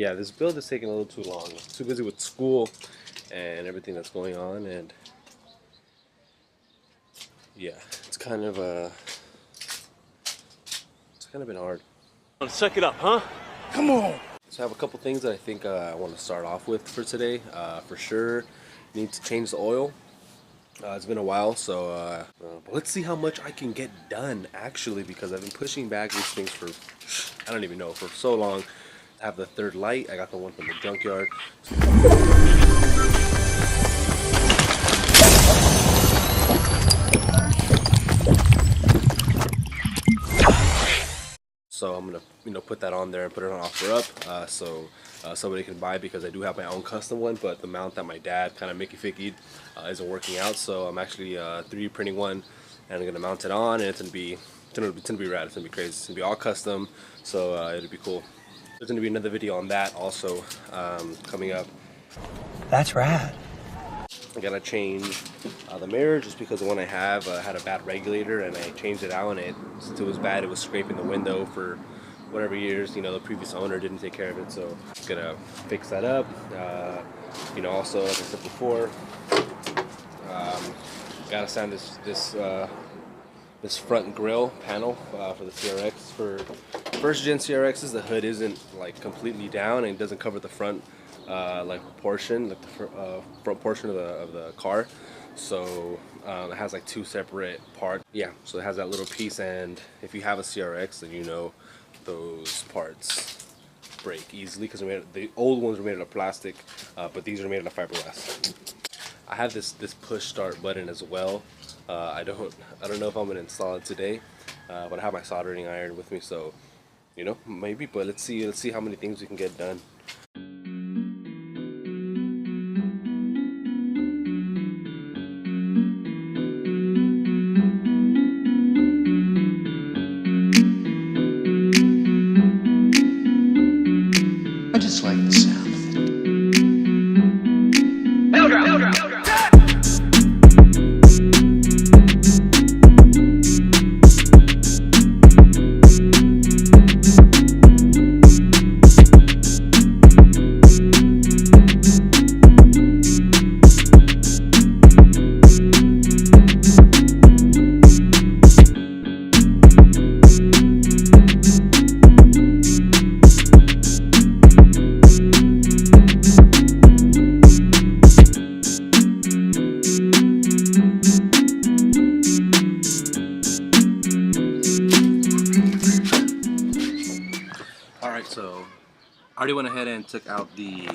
yeah, this build is taking a little too long. I'm too busy with school and everything that's going on, and yeah, it's kind of been hard. Suck it up, huh? Come on. So I have a couple things that I think I want to start off with for today. For sure, need to change the oil. It's been a while, so but let's see how much I can get done actually, because I've been pushing back these things for, I don't even know, for so long. I have the third light. I got the one from the junkyard. So I'm gonna put that on there and put it on offer up, so somebody can buy, because I do have my own custom one, but the mount that my dad kind of Mickey Fickied isn't working out. So I'm actually 3D printing one, and I'm gonna mount it on, and it's gonna be rad. It's gonna be crazy. It's gonna be all custom, so it'll be cool. There's gonna be another video on that also coming up. That's rad. I gotta change the mirror, just because the one I have had a bad regulator, and I changed it out, and since it was bad, it was scraping the window for whatever years, the previous owner didn't take care of it. So I'm gonna fix that up. Also, like I said before, gotta sand this front grille panel for the CRX. For first gen CRXs, the hood isn't like completely down, and it doesn't cover the front portion, like the front portion of the car. So it has like two separate parts. Yeah, so it has that little piece, and if you have a CRX, then those parts break easily, because the old ones were made out of plastic, but these are made out of fiberglass. I have this push start button as well. I don't know if I'm gonna install it today, but I have my soldering iron with me, so maybe. But let's see how many things we can get done. I just like the sound of it. Alright, so I already went ahead and took out the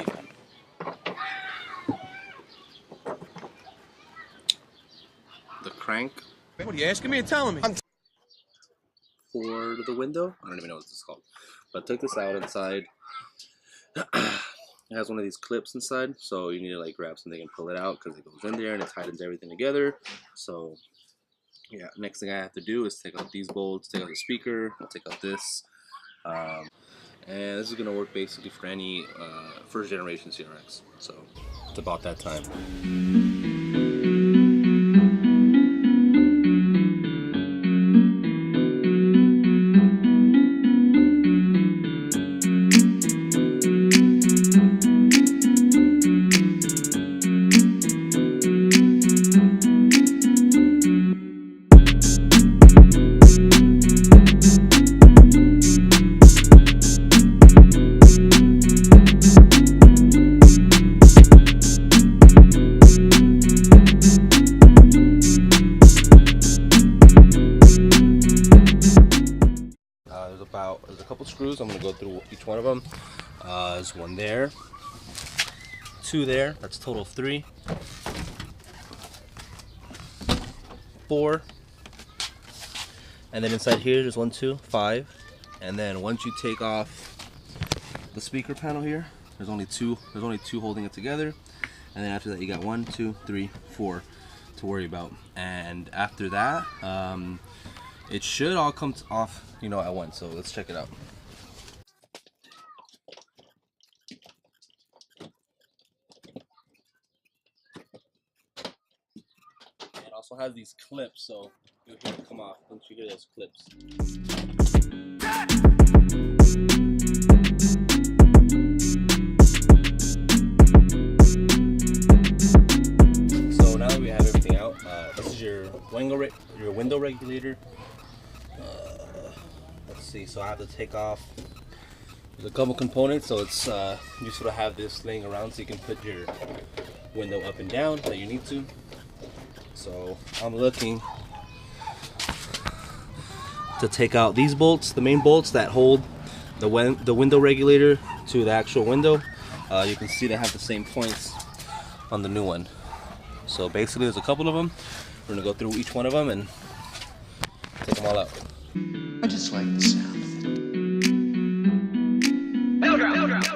crank. What are you asking me or telling me? For the window. I don't even know what this is called. But I took this out inside. It has one of these clips inside, so you need to grab something and pull it out, because it goes in there and it tightens everything together. So yeah, next thing I have to do is take out these bolts, take out the speaker, I'll take out this. And this is going to work basically for any first generation CRX. So it's about that time. There's a couple screws. I'm going to go through each one of them. There's one there, two there. That's a total of 3, 4, and then inside here there's 1, 2, 5. And then once you take off the speaker panel here, there's only two holding it together. And then after that you got 1, 2, 3, 4 to worry about. And after that, it should all come off, at once. So let's check it out. It also has these clips, so you'll hear it come off once you hear those clips. window regulator. Let's see. So I have to take off. There's a couple components, so it's useful to have this laying around so you can put your window up and down that you need to. So I'm looking to take out these bolts, the main bolts that hold the window regulator to the actual window. You can see they have the same points on the new one. So basically there's a couple of them. We're gonna go through each one of them and take them all out. I just like the sound of it.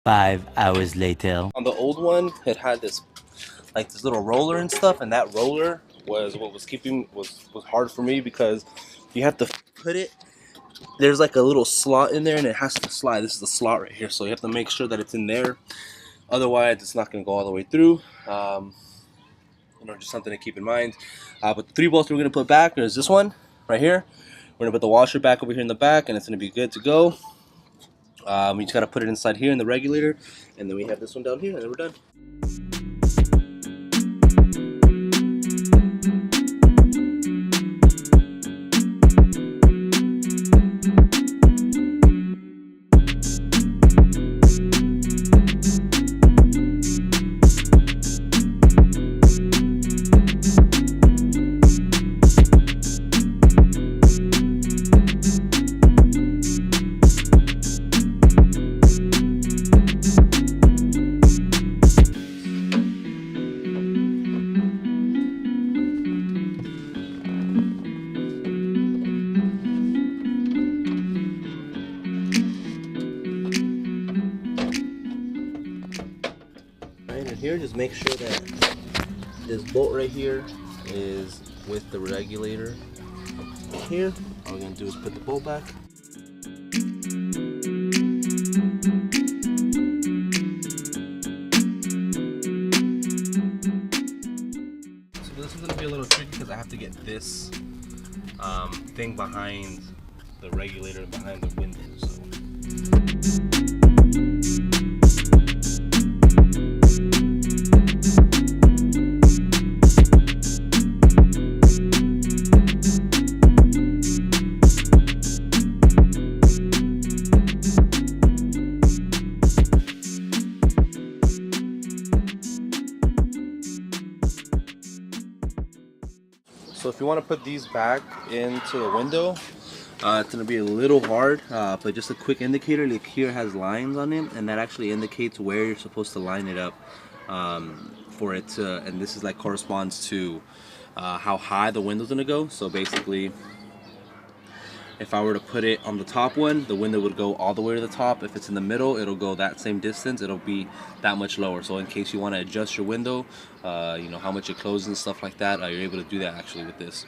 5 hours later. On the old one, it had this little roller and stuff, and that roller was what was was hard for me because you have to put it. There's like a little slot in there, and it has to slide. This is the slot right here, so you have to make sure that it's in there. Otherwise, it's not going to go all the way through. Just something to keep in mind. But the 3 bolts we're going to put back is this one right here. We're going to put the washer back over here in the back, and it's going to be good to go. We just got to put it inside here in the regulator, and then we have this one down here, and then we're done. Here, just make sure that this bolt right here is with the regulator here. All we're gonna do is put the bolt back. So this is gonna be a little tricky because I have to get this thing behind the regulator and behind the window. So if you want to put these back into the window, it's going to be a little hard, but just a quick indicator, like here has lines on it, and that actually indicates where you're supposed to line it up for it to, and this is like corresponds to how high the window's going to go. So basically, if I were to put it on the top one, the window would go all the way to the top. If it's in the middle, it'll go that same distance. It'll be that much lower. So in case you want to adjust your window, how much it closes and stuff like that, you're able to do that actually with this.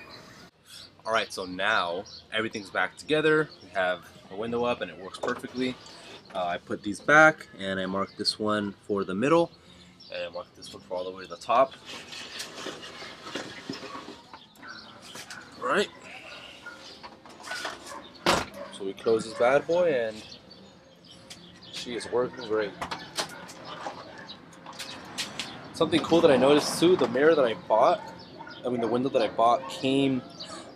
Alright, so now everything's back together. We have the window up and it works perfectly. I put these back and I marked this one for the middle and I marked this one for all the way to the top. Alright. So we close this bad boy and she is working great. Something cool that I noticed too, the mirror that I bought, the window that I bought came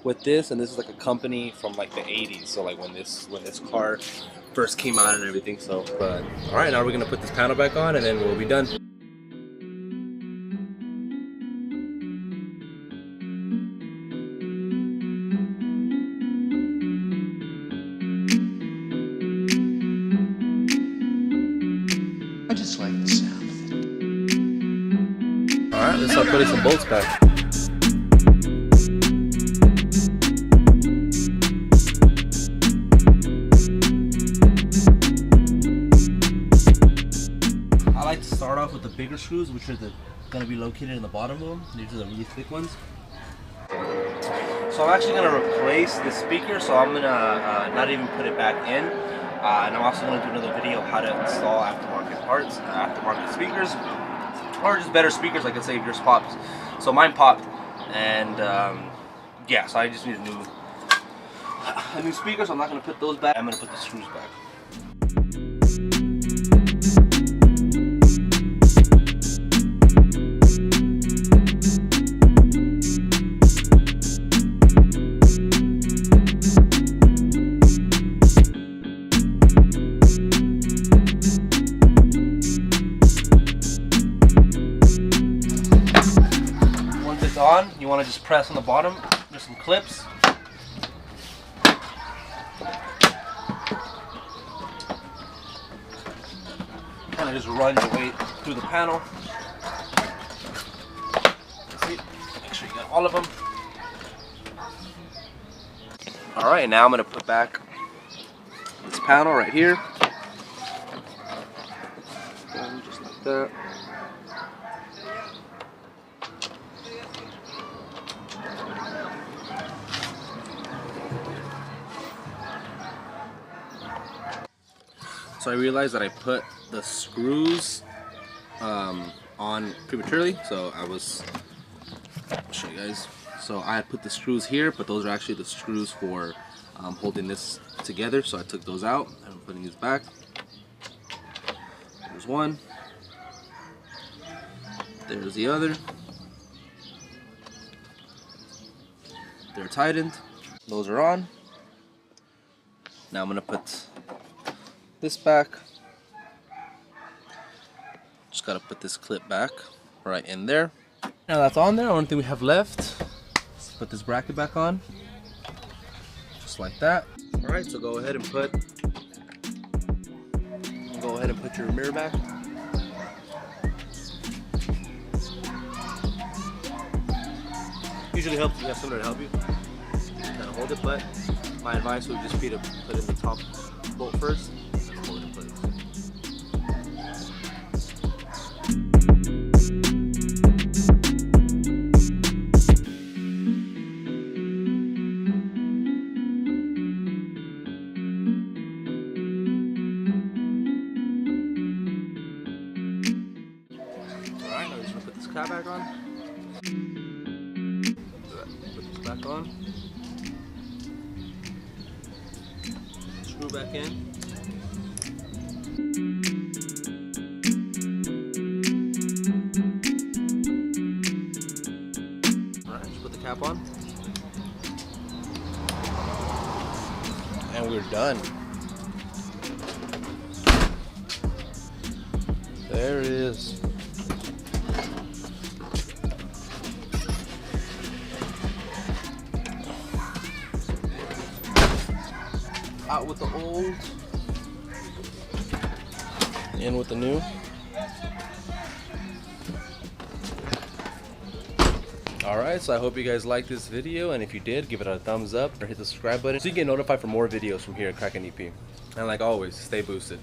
with this, and this is like a company from like the 80s. So like when this car first came out and everything. So, but all right, now we're gonna put this panel back on, and then we'll be done. I just like the sound of it. All right, let's start putting some bolts back. I like to start off with the bigger screws, which are going to be located in the bottom of them. These are the really thick ones. So I'm actually going to replace the speaker, so I'm going to not even put it back in. And I'm also going to do another video of how to install aftermarket parts, aftermarket speakers, or just better speakers, like let's say if yours pops. So mine popped, and yeah, so I just need a new speaker, so I'm not going to put those back. I'm going to put the screws back. On, you want to just press on the bottom. There's some clips. Kind of just run your weight through the panel. See? Make sure you got all of them. All right, now I'm going to put back this panel right here. And just like that. So I realized that I put the screws on prematurely, so I'll show you guys. So I put the screws here, but those are actually the screws for holding this together, so I took those out and I'm putting these back. There's one, there's the other. They're tightened, those are on. Now I'm going to put this back. Just gotta put this clip back right in there. Now that's on there. The only thing we have left is put this bracket back on, just like that. All right, so go ahead and put your mirror back. Usually helps if you have someone to help you kind of hold it, but my advice would just be to put in the top bolt first. Hold it in place. Alright, now we're just going to put this cap back on. Put this back on. Screw back in. Alright, just put the cap on. And we're done. There it is. Out with the old, in with the new. Alright, so I hope you guys liked this video, and if you did, give it a thumbs up or hit the subscribe button so you get notified for more videos from here at Kraken EP. And like always, stay boosted.